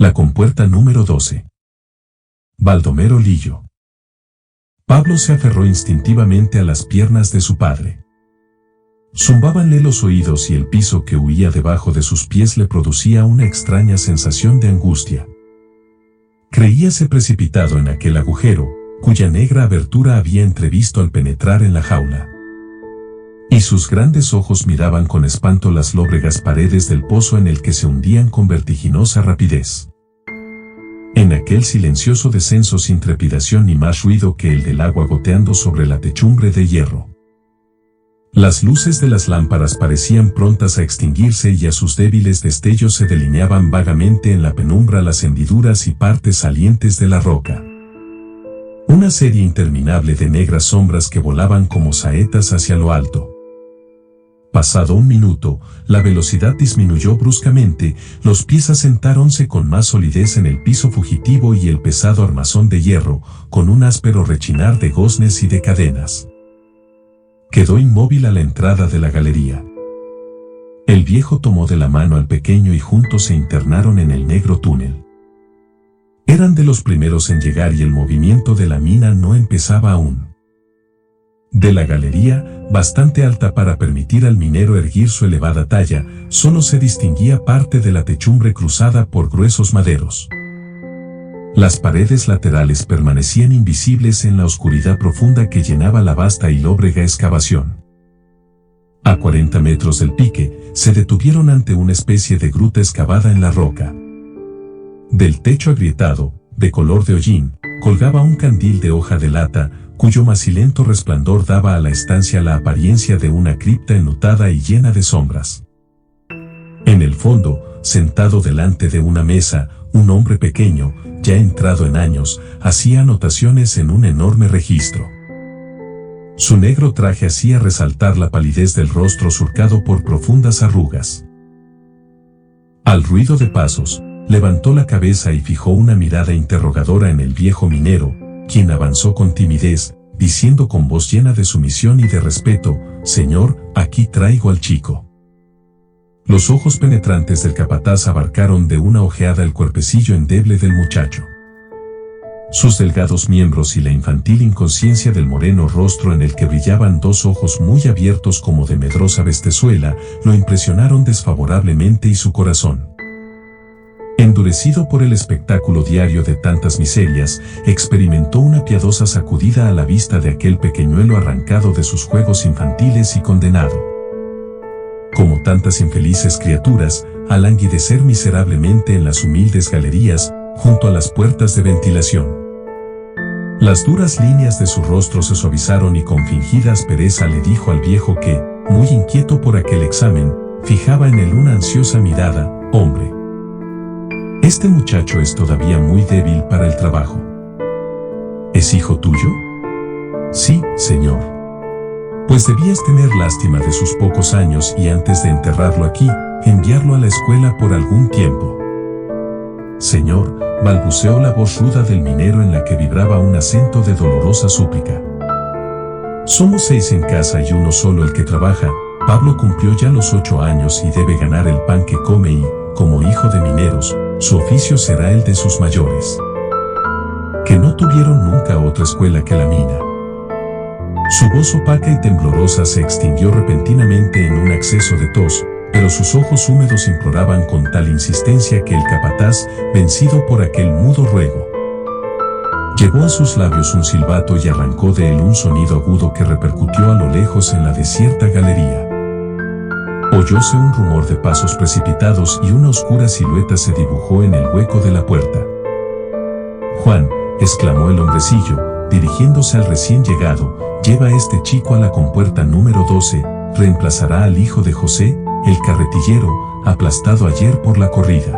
La compuerta número 12. Baldomero Lillo. Pablo se aferró instintivamente a las piernas de su padre. Zumbábanle los oídos y el piso que huía debajo de sus pies le producía una extraña sensación de angustia. Creíase precipitado en aquel agujero, cuya negra abertura había entrevisto al penetrar en la jaula. Y sus grandes ojos miraban con espanto las lóbregas paredes del pozo en el que se hundían con vertiginosa rapidez. En aquel silencioso descenso sin trepidación ni más ruido que el del agua goteando sobre la techumbre de hierro. Las luces de las lámparas parecían prontas a extinguirse y a sus débiles destellos se delineaban vagamente en la penumbra las hendiduras y partes salientes de la roca. Una serie interminable de negras sombras que volaban como saetas hacia lo alto. Pasado un minuto, la velocidad disminuyó bruscamente, los pies asentáronse con más solidez en el piso fugitivo y el pesado armazón de hierro, con un áspero rechinar de goznes y de cadenas. Quedó inmóvil a la entrada de la galería. El viejo tomó de la mano al pequeño y juntos se internaron en el negro túnel. Eran de los primeros en llegar y el movimiento de la mina no empezaba aún. De la galería, bastante alta para permitir al minero erguir su elevada talla, solo se distinguía parte de la techumbre cruzada por gruesos maderos. Las paredes laterales permanecían invisibles en la oscuridad profunda que llenaba la vasta y lóbrega excavación. A 40 metros del pique, se detuvieron ante una especie de gruta excavada en la roca. Del techo agrietado, de color de hollín, colgaba un candil de hoja de lata, cuyo macilento resplandor daba a la estancia la apariencia de una cripta enlutada y llena de sombras. En el fondo, sentado delante de una mesa, un hombre pequeño, ya entrado en años, hacía anotaciones en un enorme registro. Su negro traje hacía resaltar la palidez del rostro surcado por profundas arrugas. Al ruido de pasos, levantó la cabeza y fijó una mirada interrogadora en el viejo minero, quien avanzó con timidez, diciendo con voz llena de sumisión y de respeto: «Señor, aquí traigo al chico». Los ojos penetrantes del capataz abarcaron de una ojeada el cuerpecillo endeble del muchacho. Sus delgados miembros y la infantil inconsciencia del moreno rostro en el que brillaban dos ojos muy abiertos como de medrosa bestezuela, lo impresionaron desfavorablemente y su corazón, endurecido por el espectáculo diario de tantas miserias, experimentó una piadosa sacudida a la vista de aquel pequeñuelo arrancado de sus juegos infantiles y condenado, como tantas infelices criaturas, a languidecer miserablemente en las humildes galerías, junto a las puertas de ventilación. Las duras líneas de su rostro se suavizaron y con fingida aspereza le dijo al viejo que, muy inquieto por aquel examen, fijaba en él una ansiosa mirada: «Hombre, este muchacho es todavía muy débil para el trabajo». «¿Es hijo tuyo?» «Sí, señor». «Pues debías tener lástima de sus pocos años y antes de enterrarlo aquí, enviarlo a la escuela por algún tiempo». «Señor», balbuceó la voz ruda del minero en la que vibraba un acento de dolorosa súplica. «Somos 6 en casa y uno solo el que trabaja. Pablo cumplió ya los 8 años y debe ganar el pan que come y, como hijo de mineros, su oficio será el de sus mayores, que no tuvieron nunca otra escuela que la mina». Su voz opaca y temblorosa se extinguió repentinamente en un acceso de tos, pero sus ojos húmedos imploraban con tal insistencia que el capataz, vencido por aquel mudo ruego, llevó a sus labios un silbato y arrancó de él un sonido agudo que repercutió a lo lejos en la desierta galería. Oyóse un rumor de pasos precipitados y una oscura silueta se dibujó en el hueco de la puerta. «Juan», exclamó el hombrecillo, dirigiéndose al recién llegado, «lleva a este chico a la compuerta número 12, reemplazará al hijo de José, el carretillero, aplastado ayer por la corrida».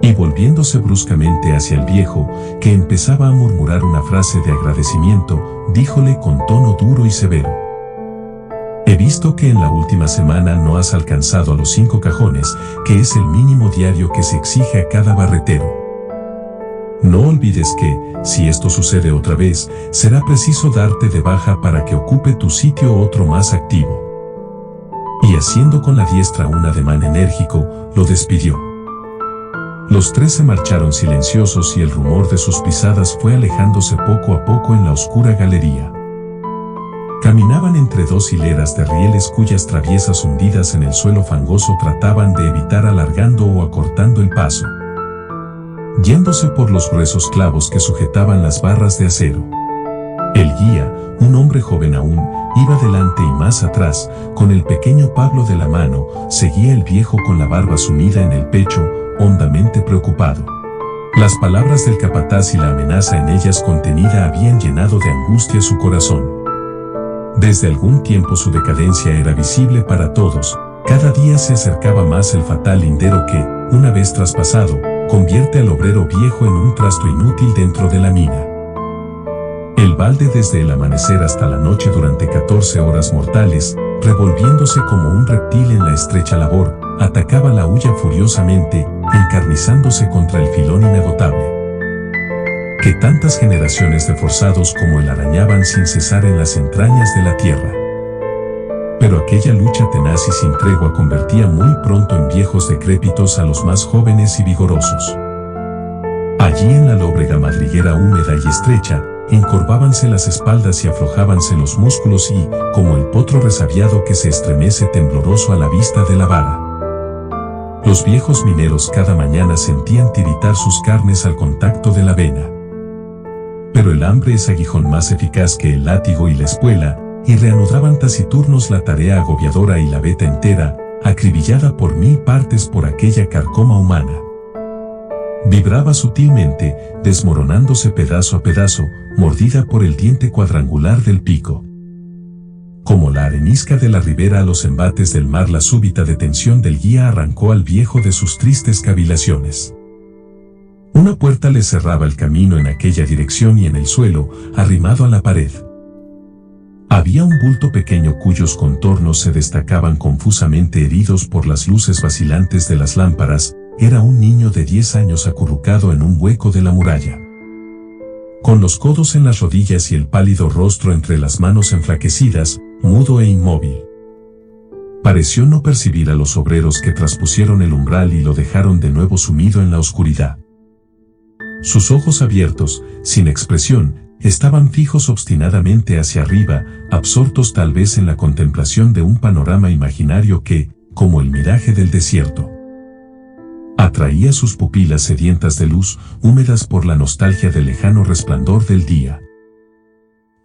Y volviéndose bruscamente hacia el viejo, que empezaba a murmurar una frase de agradecimiento, díjole con tono duro y severo: «He visto que en la última semana no has alcanzado a los 5 cajones, que es el mínimo diario que se exige a cada barretero. No olvides que, si esto sucede otra vez, será preciso darte de baja para que ocupe tu sitio otro más activo». Y haciendo con la diestra un ademán enérgico, lo despidió. Los tres se marcharon silenciosos y el rumor de sus pisadas fue alejándose poco a poco en la oscura galería. Caminaban entre dos hileras de rieles cuyas traviesas hundidas en el suelo fangoso trataban de evitar alargando o acortando el paso, yéndose por los gruesos clavos que sujetaban las barras de acero. El guía, un hombre joven aún, iba delante y más atrás, con el pequeño Pablo de la mano, seguía el viejo con la barba sumida en el pecho, hondamente preocupado. Las palabras del capataz y la amenaza en ellas contenida habían llenado de angustia su corazón. Desde algún tiempo su decadencia era visible para todos, cada día se acercaba más el fatal lindero que, una vez traspasado, convierte al obrero viejo en un trasto inútil dentro de la mina. El balde desde el amanecer hasta la noche durante 14 horas mortales, revolviéndose como un reptil en la estrecha labor, atacaba la hulla furiosamente, encarnizándose contra el filón inagotable que tantas generaciones de forzados como él arañaban sin cesar en las entrañas de la tierra. Pero aquella lucha tenaz y sin tregua convertía muy pronto en viejos decrépitos a los más jóvenes y vigorosos. Allí en la lóbrega madriguera húmeda y estrecha, encorvábanse las espaldas y aflojábanse los músculos y, como el potro resabiado que se estremece tembloroso a la vista de la vara. Los viejos mineros cada mañana sentían tiritar sus carnes al contacto de la avena. Pero el hambre es aguijón más eficaz que el látigo y la espuela, y reanudaban taciturnos la tarea agobiadora y la veta entera, acribillada por mil partes por aquella carcoma humana. Vibraba sutilmente, desmoronándose pedazo a pedazo, mordida por el diente cuadrangular del pico. Como la arenisca de la ribera a los embates del mar, la súbita detención del guía arrancó al viejo de sus tristes cavilaciones. Una puerta le cerraba el camino en aquella dirección y en el suelo, arrimado a la pared, había un bulto pequeño cuyos contornos se destacaban confusamente heridos por las luces vacilantes de las lámparas. Era un niño de 10 años acurrucado en un hueco de la muralla, con los codos en las rodillas y el pálido rostro entre las manos enflaquecidas, mudo e inmóvil. Pareció no percibir a los obreros que traspusieron el umbral y lo dejaron de nuevo sumido en la oscuridad. Sus ojos abiertos, sin expresión, estaban fijos obstinadamente hacia arriba, absortos tal vez en la contemplación de un panorama imaginario que, como el miraje del desierto, atraía sus pupilas sedientas de luz, húmedas por la nostalgia del lejano resplandor del día.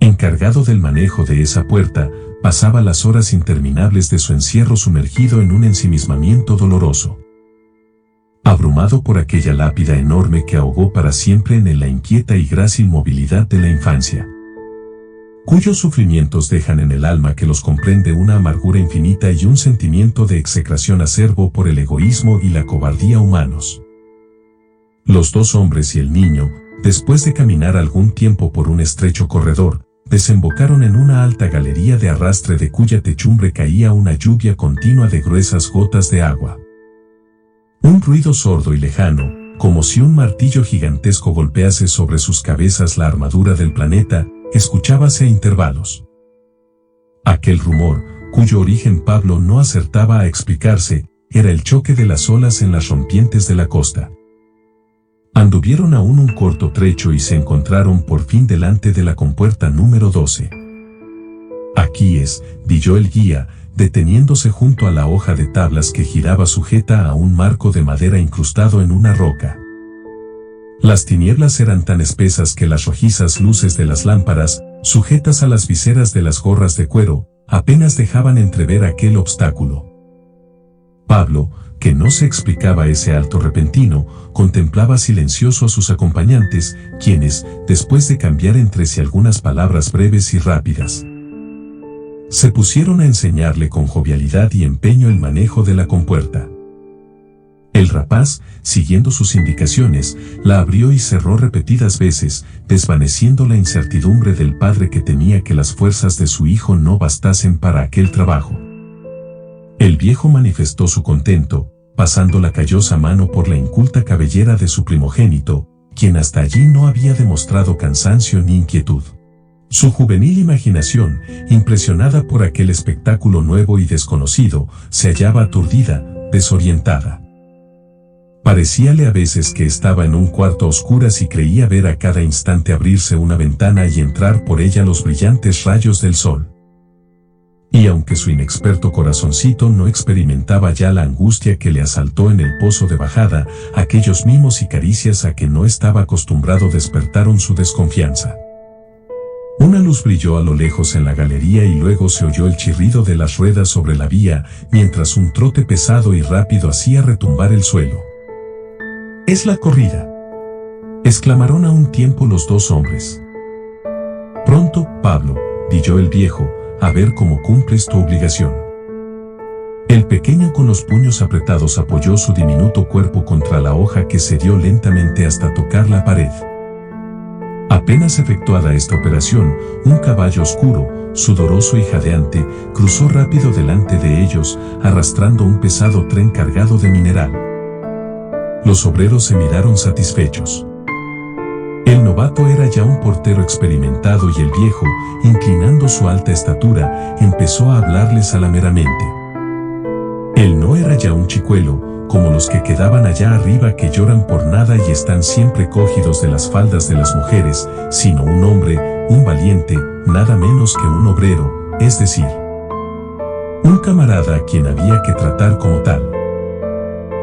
Encargado del manejo de esa puerta, pasaba las horas interminables de su encierro sumergido en un ensimismamiento doloroso, abrumado por aquella lápida enorme que ahogó para siempre en él la inquieta y grácil movilidad de la infancia, cuyos sufrimientos dejan en el alma que los comprende una amargura infinita y un sentimiento de execración acerbo por el egoísmo y la cobardía humanos. Los dos hombres y el niño, después de caminar algún tiempo por un estrecho corredor, desembocaron en una alta galería de arrastre de cuya techumbre caía una lluvia continua de gruesas gotas de agua. Un ruido sordo y lejano, como si un martillo gigantesco golpease sobre sus cabezas la armadura del planeta, escuchábase a intervalos. Aquel rumor, cuyo origen Pablo no acertaba a explicarse, era el choque de las olas en las rompientes de la costa. Anduvieron aún un corto trecho y se encontraron por fin delante de la compuerta número 12. Aquí es, dijo el guía, deteniéndose junto a la hoja de tablas que giraba sujeta a un marco de madera incrustado en una roca. Las tinieblas eran tan espesas que las rojizas luces de las lámparas, sujetas a las viseras de las gorras de cuero, apenas dejaban entrever aquel obstáculo. Pablo, que no se explicaba ese alto repentino, contemplaba silencioso a sus acompañantes, quienes, después de cambiar entre sí algunas palabras breves y rápidas, se pusieron a enseñarle con jovialidad y empeño el manejo de la compuerta. El rapaz, siguiendo sus indicaciones, la abrió y cerró repetidas veces, desvaneciendo la incertidumbre del padre que temía que las fuerzas de su hijo no bastasen para aquel trabajo. El viejo manifestó su contento, pasando la callosa mano por la inculta cabellera de su primogénito, quien hasta allí no había demostrado cansancio ni inquietud. Su juvenil imaginación, impresionada por aquel espectáculo nuevo y desconocido, se hallaba aturdida, desorientada. Parecíale a veces que estaba en un cuarto a oscuras y creía ver a cada instante abrirse una ventana y entrar por ella los brillantes rayos del sol. Y aunque su inexperto corazoncito no experimentaba ya la angustia que le asaltó en el pozo de bajada, aquellos mimos y caricias a que no estaba acostumbrado despertaron su desconfianza. Una luz brilló a lo lejos en la galería y luego se oyó el chirrido de las ruedas sobre la vía, mientras un trote pesado y rápido hacía retumbar el suelo. «Es la corrida», exclamaron a un tiempo los dos hombres. «Pronto, Pablo», dijo el viejo, «a ver cómo cumples tu obligación». El pequeño con los puños apretados apoyó su diminuto cuerpo contra la hoja que cedió lentamente hasta tocar la pared. Apenas efectuada esta operación, un caballo oscuro, sudoroso y jadeante, cruzó rápido delante de ellos, arrastrando un pesado tren cargado de mineral. Los obreros se miraron satisfechos. El novato era ya un portero experimentado y el viejo, inclinando su alta estatura, empezó a hablarles alameramente. Él no era ya un chicuelo, como los que quedaban allá arriba que lloran por nada y están siempre cogidos de las faldas de las mujeres, sino un hombre, un valiente, nada menos que un obrero, es decir, un camarada a quien había que tratar como tal.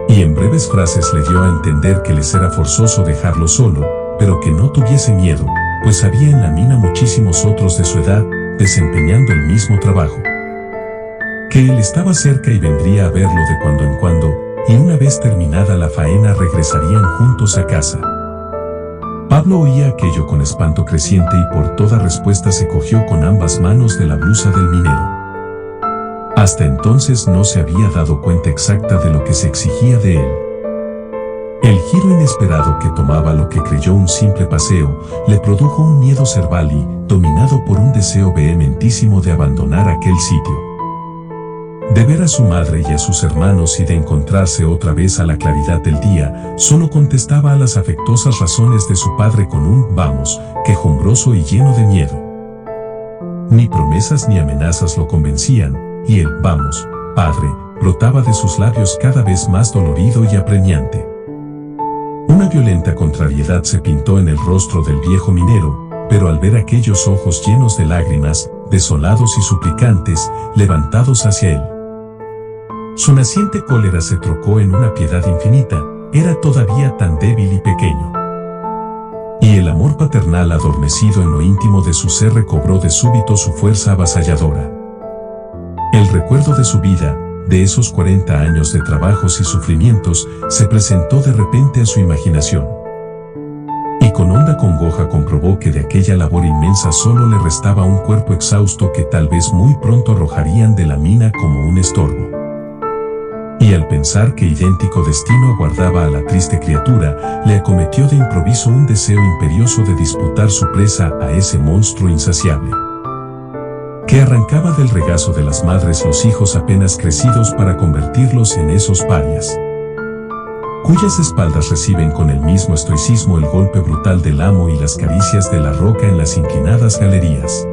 Y en breves frases le dio a entender que les era forzoso dejarlo solo, pero que no tuviese miedo, pues había en la mina muchísimos otros de su edad, desempeñando el mismo trabajo. Que él estaba cerca y vendría a verlo de cuando en cuando, y una vez terminada la faena regresarían juntos a casa. Pablo oía aquello con espanto creciente y por toda respuesta se cogió con ambas manos de la blusa del minero. Hasta entonces no se había dado cuenta exacta de lo que se exigía de él. El giro inesperado que tomaba lo que creyó un simple paseo, le produjo un miedo cerval y, dominado por un deseo vehementísimo de abandonar aquel sitio, de ver a su madre y a sus hermanos y de encontrarse otra vez a la claridad del día, solo contestaba a las afectuosas razones de su padre con un «vamos», quejumbroso y lleno de miedo. Ni promesas ni amenazas lo convencían, y el «vamos, padre», brotaba de sus labios cada vez más dolorido y apremiante. Una violenta contrariedad se pintó en el rostro del viejo minero, pero al ver aquellos ojos llenos de lágrimas, desolados y suplicantes, levantados hacia él, su naciente cólera se trocó en una piedad infinita. Era todavía tan débil y pequeño. Y el amor paternal adormecido en lo íntimo de su ser recobró de súbito su fuerza avasalladora. El recuerdo de su vida, de esos 40 años de trabajos y sufrimientos, se presentó de repente a su imaginación. Y con honda congoja comprobó que de aquella labor inmensa solo le restaba un cuerpo exhausto que tal vez muy pronto arrojarían de la mina como un estorbo. Y al pensar que idéntico destino aguardaba a la triste criatura, le acometió de improviso un deseo imperioso de disputar su presa a ese monstruo insaciable, que arrancaba del regazo de las madres los hijos apenas crecidos para convertirlos en esos parias, cuyas espaldas reciben con el mismo estoicismo el golpe brutal del amo y las caricias de la roca en las inclinadas galerías.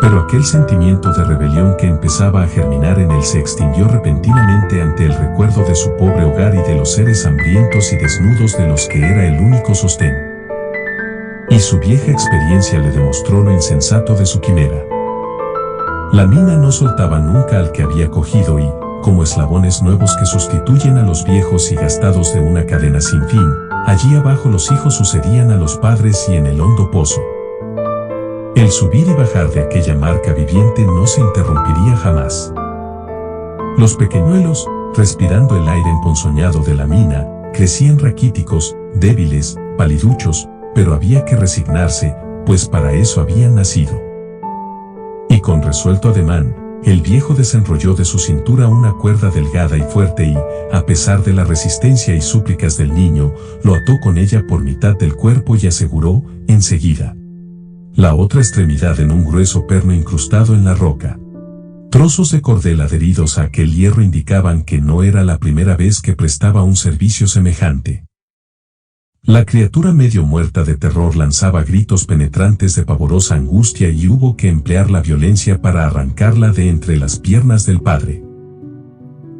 Pero aquel sentimiento de rebelión que empezaba a germinar en él se extinguió repentinamente ante el recuerdo de su pobre hogar y de los seres hambrientos y desnudos de los que era el único sostén. Y su vieja experiencia le demostró lo insensato de su quimera. La mina no soltaba nunca al que había cogido y, como eslabones nuevos que sustituyen a los viejos y gastados de una cadena sin fin, allí abajo los hijos sucedían a los padres y en el hondo pozo el subir y bajar de aquella marca viviente no se interrumpiría jamás. Los pequeñuelos, respirando el aire emponzoñado de la mina, crecían raquíticos, débiles, paliduchos, pero había que resignarse, pues para eso habían nacido. Y con resuelto ademán, el viejo desenrolló de su cintura una cuerda delgada y fuerte y, a pesar de la resistencia y súplicas del niño, lo ató con ella por mitad del cuerpo y aseguró, enseguida, la otra extremidad en un grueso perno incrustado en la roca. Trozos de cordel adheridos a aquel hierro indicaban que no era la primera vez que prestaba un servicio semejante. La criatura medio muerta de terror lanzaba gritos penetrantes de pavorosa angustia y hubo que emplear la violencia para arrancarla de entre las piernas del padre,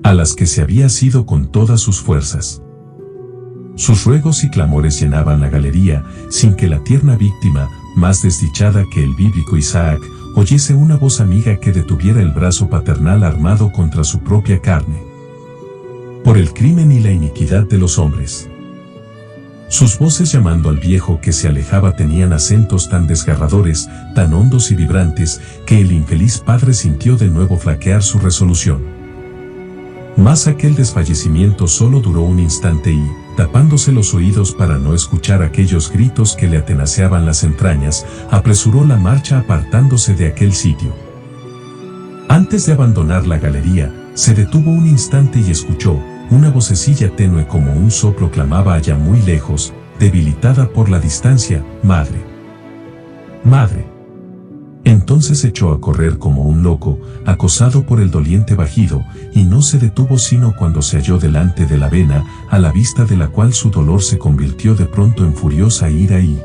a las que se había asido con todas sus fuerzas. Sus ruegos y clamores llenaban la galería, sin que la tierna víctima, más desdichada que el bíblico Isaac, oyese una voz amiga que detuviera el brazo paternal armado contra su propia carne. Por el crimen y la iniquidad de los hombres. Sus voces llamando al viejo que se alejaba tenían acentos tan desgarradores, tan hondos y vibrantes, que el infeliz padre sintió de nuevo flaquear su resolución. Mas aquel desfallecimiento solo duró un instante y, tapándose los oídos para no escuchar aquellos gritos que le atenaceaban las entrañas, apresuró la marcha apartándose de aquel sitio. Antes de abandonar la galería, se detuvo un instante y escuchó. Una vocecilla tenue como un soplo clamaba allá muy lejos, debilitada por la distancia: «Madre. Madre». Entonces echó a correr como un loco, acosado por el doliente vagido, y no se detuvo sino cuando se halló delante de la vena, a la vista de la cual su dolor se convirtió de pronto en furiosa ira y,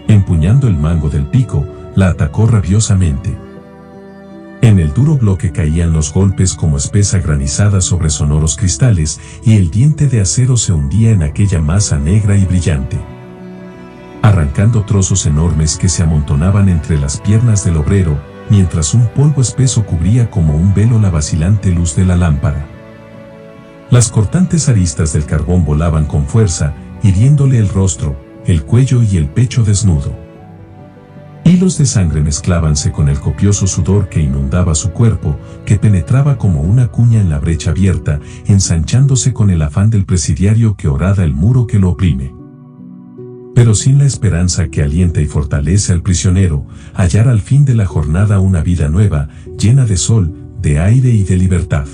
empuñando el mango del pico, la atacó rabiosamente. En el duro bloque caían los golpes como espesa granizada sobre sonoros cristales, y el diente de acero se hundía en aquella masa negra y brillante, arrancando trozos enormes que se amontonaban entre las piernas del obrero, mientras un polvo espeso cubría como un velo la vacilante luz de la lámpara. Las cortantes aristas del carbón volaban con fuerza, hiriéndole el rostro, el cuello y el pecho desnudo. Hilos de sangre mezclábanse con el copioso sudor que inundaba su cuerpo, que penetraba como una cuña en la brecha abierta, ensanchándose con el afán del presidiario que horada el muro que lo oprime. Pero sin la esperanza que alienta y fortalece al prisionero, hallar al fin de la jornada una vida nueva, llena de sol, de aire y de libertad.